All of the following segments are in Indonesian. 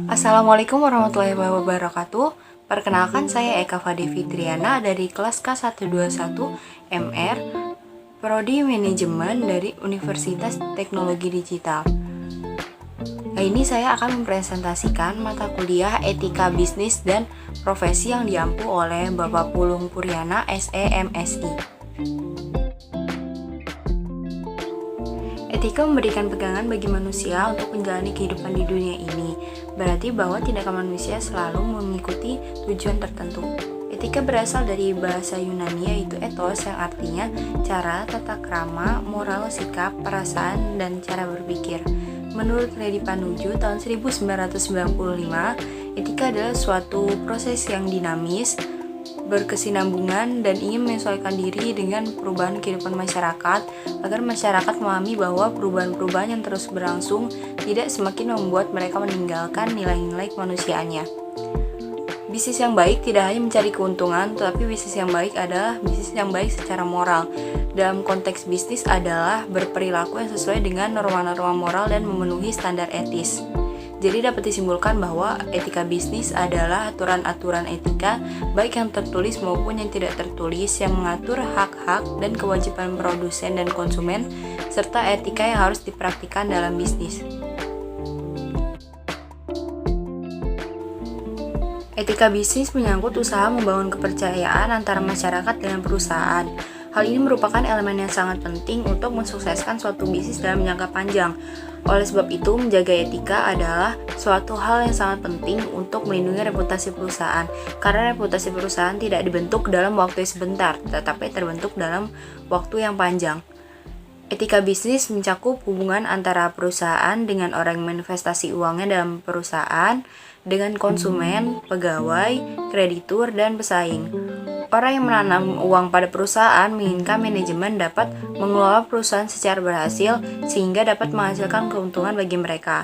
Assalamualaikum warahmatullahi wabarakatuh. Perkenalkan, saya Eka Fade Fitriana dari kelas K121 MR Prodi Manajemen dari Universitas Teknologi Digital. Kali ini saya akan mempresentasikan mata kuliah Etika Bisnis dan Profesi yang diampu oleh Bapak Pulung Puriana SE/MSI. Etika memberikan pegangan bagi manusia untuk menjalani kehidupan di dunia ini. Berarti bahwa tindakan manusia selalu mengikuti tujuan tertentu. Etika berasal dari bahasa Yunani yaitu ethos yang artinya cara, tata krama, moral, sikap, perasaan, dan cara berpikir. Menurut Redi Panuju tahun 1995, etika adalah suatu proses yang dinamis, berkesinambungan, dan ingin menyesuaikan diri dengan perubahan kehidupan masyarakat agar masyarakat memahami bahwa perubahan-perubahan yang terus berlangsung tidak semakin membuat mereka meninggalkan nilai-nilai kemanusiaannya. Bisnis yang baik tidak hanya mencari keuntungan, tetapi bisnis yang baik adalah bisnis yang baik secara moral. Dalam konteks bisnis adalah berperilaku yang sesuai dengan norma-norma moral dan memenuhi standar etis. Jadi dapat disimpulkan bahwa etika bisnis adalah aturan-aturan etika baik yang tertulis maupun yang tidak tertulis yang mengatur hak-hak dan kewajiban produsen dan konsumen serta etika yang harus dipraktikkan dalam bisnis. Etika bisnis menyangkut usaha membangun kepercayaan antara masyarakat dengan perusahaan. Hal ini merupakan elemen yang sangat penting untuk mensukseskan suatu bisnis dalam jangka panjang. Oleh sebab itu, menjaga etika adalah suatu hal yang sangat penting untuk melindungi reputasi perusahaan. Karena reputasi perusahaan tidak dibentuk dalam waktu yang sebentar, tetapi terbentuk dalam waktu yang panjang. Etika bisnis mencakup hubungan antara perusahaan dengan orang yang menginvestasi uangnya dalam perusahaan, dengan konsumen, pegawai, kreditur, dan pesaing. Orang yang menanam uang pada perusahaan menginginkan manajemen dapat mengelola perusahaan secara berhasil sehingga dapat menghasilkan keuntungan bagi mereka.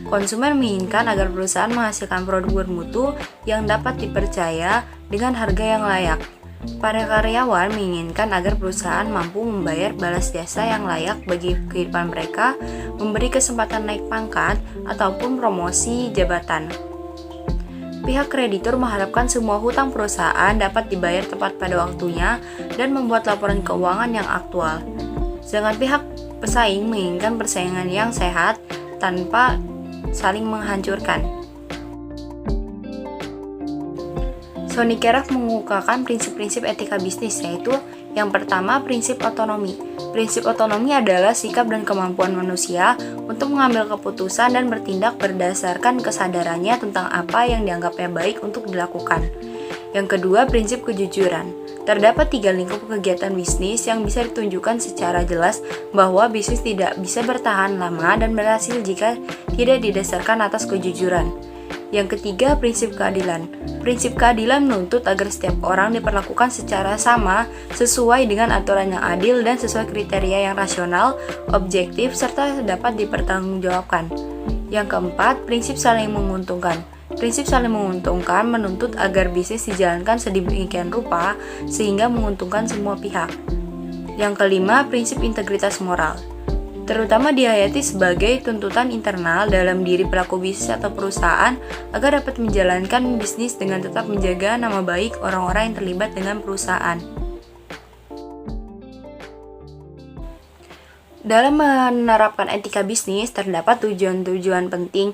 Konsumen menginginkan agar perusahaan menghasilkan produk bermutu yang dapat dipercaya dengan harga yang layak. Para karyawan menginginkan agar perusahaan mampu membayar balas jasa yang layak bagi kehidupan mereka, memberi kesempatan naik pangkat, ataupun promosi jabatan. Pihak kreditur mengharapkan semua hutang perusahaan dapat dibayar tepat pada waktunya dan membuat laporan keuangan yang aktual. Sedangkan pihak pesaing menginginkan persaingan yang sehat tanpa saling menghancurkan. Sonny Kerak mengemukakan prinsip-prinsip etika bisnis, yaitu yang pertama, prinsip otonomi. Prinsip otonomi adalah sikap dan kemampuan manusia untuk mengambil keputusan dan bertindak berdasarkan kesadarannya tentang apa yang dianggapnya baik untuk dilakukan. Yang kedua, prinsip kejujuran. Terdapat 3 lingkup kegiatan bisnis yang bisa ditunjukkan secara jelas bahwa bisnis tidak bisa bertahan lama dan berhasil jika tidak didasarkan atas kejujuran. Yang ketiga, prinsip keadilan. Prinsip keadilan menuntut agar setiap orang diperlakukan secara sama, sesuai dengan aturan yang adil dan sesuai kriteria yang rasional, objektif, serta dapat dipertanggungjawabkan. Yang keempat, prinsip saling menguntungkan. Prinsip saling menguntungkan menuntut agar bisnis dijalankan sedemikian rupa sehingga menguntungkan semua pihak. Yang kelima, prinsip integritas moral. Terutama dihayati sebagai tuntutan internal dalam diri pelaku bisnis atau perusahaan agar dapat menjalankan bisnis dengan tetap menjaga nama baik orang-orang yang terlibat dengan perusahaan. Dalam menerapkan etika bisnis terdapat tujuan-tujuan penting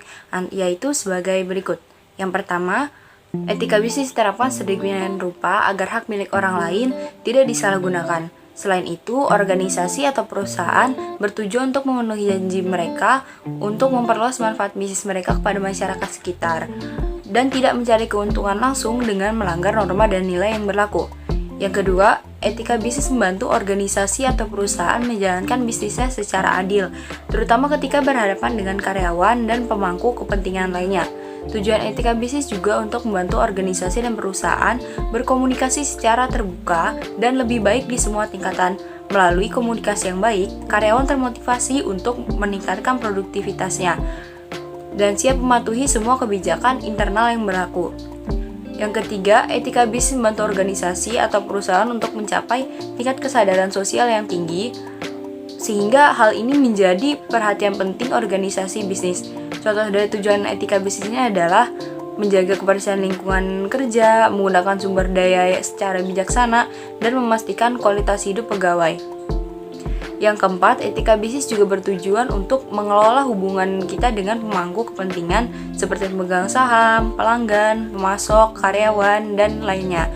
yaitu sebagai berikut. Yang pertama, etika bisnis diterapkan sedemikian rupa agar hak milik orang lain tidak disalahgunakan. Selain itu, organisasi atau perusahaan bertujuan untuk memenuhi janji mereka untuk memperluas manfaat bisnis mereka kepada masyarakat sekitar dan tidak mencari keuntungan langsung dengan melanggar norma dan nilai yang berlaku. Yang kedua, etika bisnis membantu organisasi atau perusahaan menjalankan bisnisnya secara adil, terutama ketika berhadapan dengan karyawan dan pemangku kepentingan lainnya. Tujuan etika bisnis juga untuk membantu organisasi dan perusahaan berkomunikasi secara terbuka dan lebih baik di semua tingkatan. Melalui komunikasi yang baik, karyawan termotivasi untuk meningkatkan produktivitasnya dan siap mematuhi semua kebijakan internal yang berlaku. Yang ketiga, etika bisnis membantu organisasi atau perusahaan untuk mencapai tingkat kesadaran sosial yang tinggi, sehingga hal ini menjadi perhatian penting organisasi bisnis. Contoh dari tujuan etika bisnisnya adalah menjaga kebersihan lingkungan kerja, menggunakan sumber daya secara bijaksana, dan memastikan kualitas hidup pegawai. Yang keempat, etika bisnis juga bertujuan untuk mengelola hubungan kita dengan pemangku kepentingan seperti pemegang saham, pelanggan, pemasok, karyawan, dan lainnya.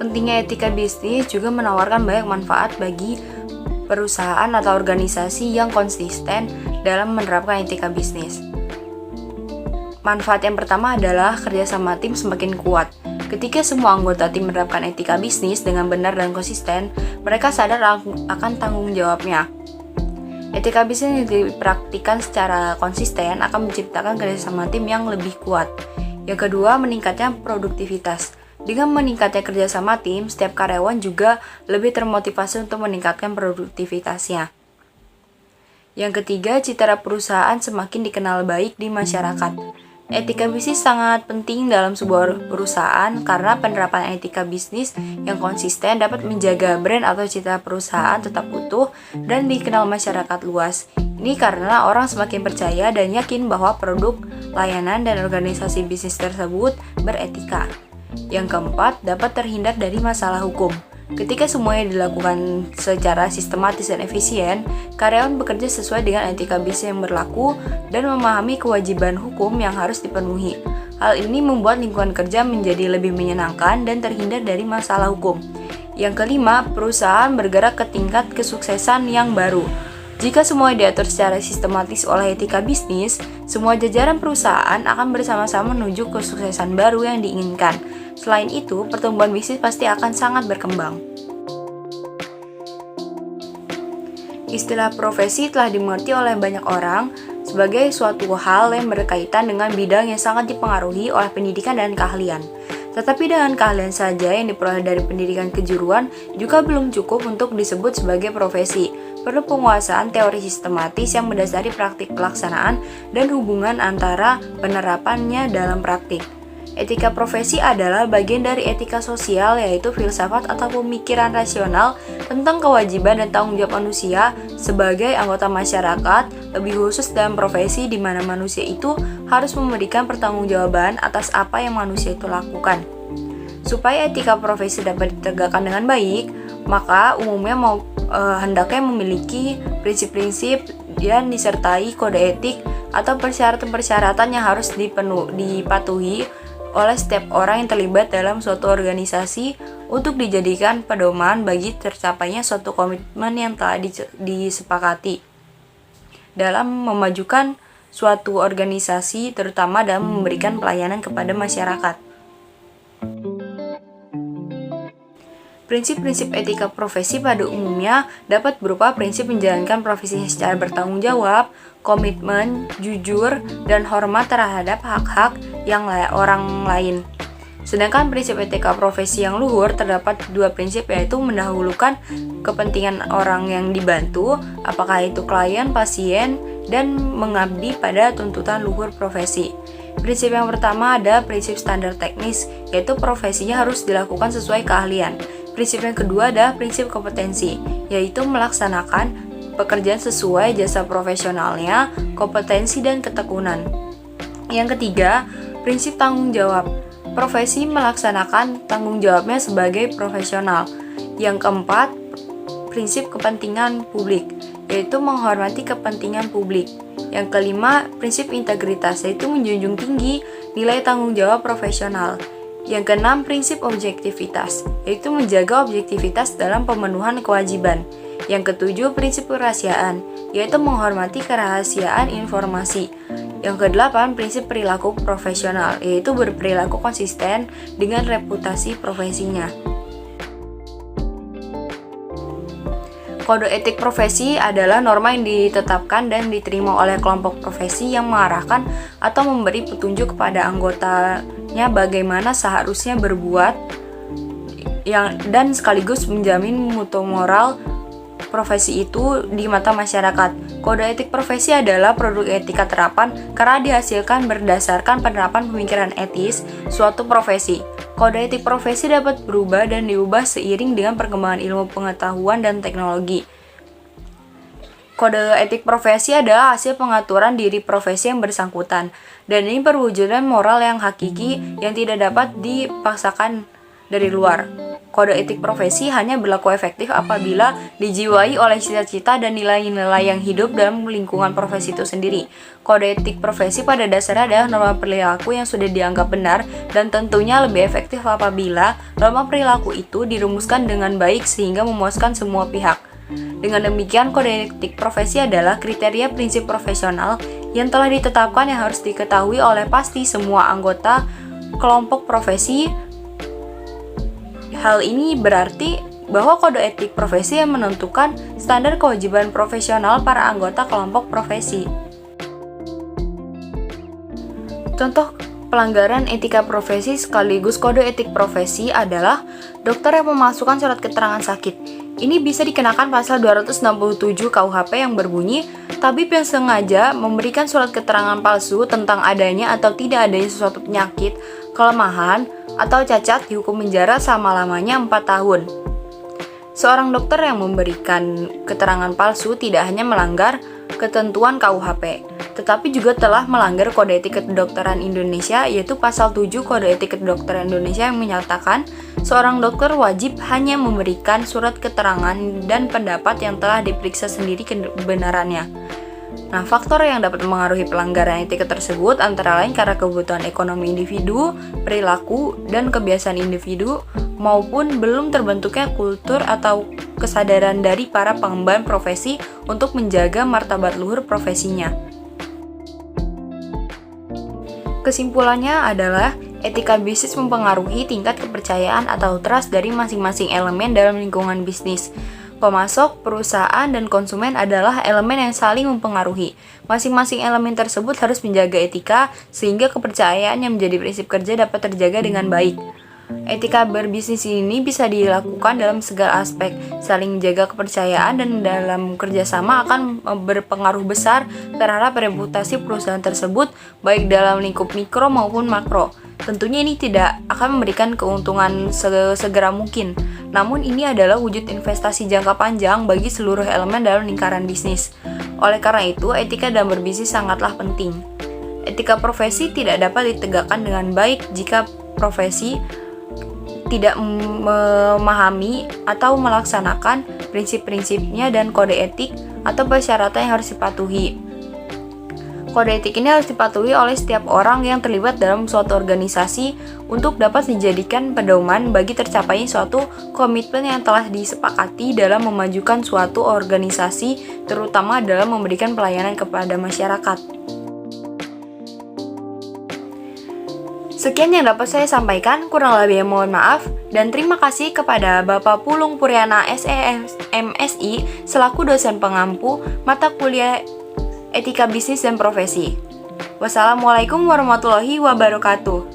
Pentingnya etika bisnis juga menawarkan banyak manfaat bagi perusahaan atau organisasi yang konsisten dalam menerapkan etika bisnis. Manfaat yang pertama adalah kerjasama tim semakin kuat. Ketika semua anggota tim menerapkan etika bisnis dengan benar dan konsisten, mereka sadar akan tanggung jawabnya. Etika bisnis yang dipraktikkan secara konsisten akan menciptakan kerjasama tim yang lebih kuat. Yang kedua, meningkatnya produktivitas. Dengan meningkatnya kerjasama tim, setiap karyawan juga lebih termotivasi untuk meningkatkan produktivitasnya. Yang ketiga, citra perusahaan semakin dikenal baik di masyarakat. Etika bisnis sangat penting dalam sebuah perusahaan karena penerapan etika bisnis yang konsisten dapat menjaga brand atau citra perusahaan tetap utuh dan dikenal masyarakat luas. Ini karena orang semakin percaya dan yakin bahwa produk, layanan, dan organisasi bisnis tersebut beretika. Yang keempat, dapat terhindar dari masalah hukum. Ketika semuanya dilakukan secara sistematis dan efisien, karyawan bekerja sesuai dengan etika bisnis yang berlaku dan memahami kewajiban hukum yang harus dipenuhi. Hal ini membuat lingkungan kerja menjadi lebih menyenangkan dan terhindar dari masalah hukum. Yang kelima, perusahaan bergerak ke tingkat kesuksesan yang baru. Jika semua diatur secara sistematis oleh etika bisnis, semua jajaran perusahaan akan bersama-sama menuju kesuksesan baru yang diinginkan. Selain itu, pertumbuhan bisnis pasti akan sangat berkembang. Istilah profesi telah dimengerti oleh banyak orang sebagai suatu hal yang berkaitan dengan bidang yang sangat dipengaruhi oleh pendidikan dan keahlian. Tetapi dengan keahlian saja yang diperoleh dari pendidikan kejuruan juga belum cukup untuk disebut sebagai profesi. Perlu penguasaan teori sistematis yang mendasari praktik pelaksanaan dan hubungan antara penerapannya dalam praktik. Etika profesi adalah bagian dari etika sosial, yaitu filsafat atau pemikiran rasional tentang kewajiban dan tanggung jawab manusia sebagai anggota masyarakat, lebih khusus dalam profesi di mana manusia itu harus memberikan pertanggungjawaban atas apa yang manusia itu lakukan. Supaya etika profesi dapat ditegakkan dengan baik, maka umumnya hendaknya memiliki prinsip-prinsip dan disertai kode etik atau persyaratan-persyaratan yang harus dipatuhi oleh setiap orang yang terlibat dalam suatu organisasi untuk dijadikan pedoman bagi tercapainya suatu komitmen yang telah disepakati dalam memajukan suatu organisasi, terutama dalam memberikan pelayanan kepada masyarakat. Prinsip-prinsip etika profesi pada umumnya dapat berupa prinsip menjalankan profesinya secara bertanggung jawab, komitmen, jujur, dan hormat terhadap hak-hak yang orang lain. Sedangkan prinsip etika profesi yang luhur terdapat dua prinsip, yaitu mendahulukan kepentingan orang yang dibantu, apakah itu klien, pasien, dan mengabdi pada tuntutan luhur profesi. Prinsip yang pertama ada prinsip standar teknis, yaitu profesinya harus dilakukan sesuai keahlian. Prinsip yang kedua adalah prinsip kompetensi, yaitu melaksanakan pekerjaan sesuai jasa profesionalnya, kompetensi, dan ketekunan. Yang ketiga, prinsip tanggung jawab. Profesi melaksanakan tanggung jawabnya sebagai profesional. Yang keempat, prinsip kepentingan publik, yaitu menghormati kepentingan publik. Yang kelima, prinsip integritas, yaitu menjunjung tinggi nilai tanggung jawab profesional. Yang keenam, prinsip objektivitas, yaitu menjaga objektivitas dalam pemenuhan kewajiban. Yang ketujuh, prinsip kerahasiaan, yaitu menghormati kerahasiaan informasi. Yang kedelapan, prinsip perilaku profesional, yaitu berperilaku konsisten dengan reputasi profesinya. Kode etik profesi adalah norma yang ditetapkan dan diterima oleh kelompok profesi yang mengarahkan atau memberi petunjuk kepada anggotanya bagaimana seharusnya berbuat dan sekaligus menjamin mutu moral profesi itu di mata masyarakat. Kode etik profesi adalah produk etika terapan karena dihasilkan berdasarkan penerapan pemikiran etis suatu profesi. Kode etik profesi dapat berubah dan diubah seiring dengan perkembangan ilmu pengetahuan dan teknologi. Kode etik profesi adalah hasil pengaturan diri profesi yang bersangkutan, dan ini perwujudan moral yang hakiki yang tidak dapat dipaksakan dari luar. Kode etik profesi hanya berlaku efektif apabila dijiwai oleh cita-cita dan nilai-nilai yang hidup dalam lingkungan profesi itu sendiri. Kode etik profesi pada dasarnya adalah norma perilaku yang sudah dianggap benar dan tentunya lebih efektif apabila norma perilaku itu dirumuskan dengan baik sehingga memuaskan semua pihak. Dengan demikian, kode etik profesi adalah kriteria prinsip profesional yang telah ditetapkan yang harus diketahui oleh pasti semua anggota kelompok profesi. Hal ini berarti bahwa kode etik profesi yang menentukan standar kewajiban profesional para anggota kelompok profesi. Contoh pelanggaran etika profesi sekaligus kode etik profesi adalah dokter yang memasukkan surat keterangan sakit. Ini bisa dikenakan pasal 267 KUHP yang berbunyi, tabib yang sengaja memberikan surat keterangan palsu tentang adanya atau tidak adanya sesuatu penyakit, kelemahan, atau cacat dihukum penjara selama-lamanya 4 tahun. Seorang dokter yang memberikan keterangan palsu tidak hanya melanggar ketentuan KUHP, tetapi juga telah melanggar Kode Etik Kedokteran Indonesia, yaitu pasal 7 Kode Etik Kedokteran Indonesia yang menyatakan seorang dokter wajib hanya memberikan surat keterangan dan pendapat yang telah diperiksa sendiri kebenarannya. Nah, faktor yang dapat mengaruhi pelanggaran etika tersebut antara lain karena kebutuhan ekonomi individu, perilaku, dan kebiasaan individu, maupun belum terbentuknya kultur atau kesadaran dari para pengemban profesi untuk menjaga martabat luhur profesinya. Kesimpulannya adalah etika bisnis mempengaruhi tingkat kepercayaan atau trust dari masing-masing elemen dalam lingkungan bisnis. Pemasok, perusahaan, dan konsumen adalah elemen yang saling mempengaruhi. Masing-masing elemen tersebut harus menjaga etika sehingga kepercayaan yang menjadi prinsip kerja dapat terjaga dengan baik. Etika berbisnis ini bisa dilakukan dalam segala aspek, saling menjaga kepercayaan dan dalam kerjasama akan berpengaruh besar terhadap reputasi perusahaan tersebut baik dalam lingkup mikro maupun makro. Tentunya ini tidak akan memberikan keuntungan segera mungkin, namun ini adalah wujud investasi jangka panjang bagi seluruh elemen dalam lingkaran bisnis. Oleh karena itu, etika dalam berbisnis sangatlah penting. Etika profesi tidak dapat ditegakkan dengan baik jika profesi tidak memahami atau melaksanakan prinsip-prinsipnya dan kode etik atau persyaratan yang harus dipatuhi. Kode etik ini harus dipatuhi oleh setiap orang yang terlibat dalam suatu organisasi untuk dapat dijadikan pedoman bagi tercapainya suatu komitmen yang telah disepakati dalam memajukan suatu organisasi, terutama dalam memberikan pelayanan kepada masyarakat. Sekian yang dapat saya sampaikan, kurang lebihnya mohon maaf, dan terima kasih kepada Bapak Pulung Puryana SEMSI selaku dosen pengampu mata kuliah Etika Bisnis dan Profesi. Wassalamualaikum warahmatullahi wabarakatuh.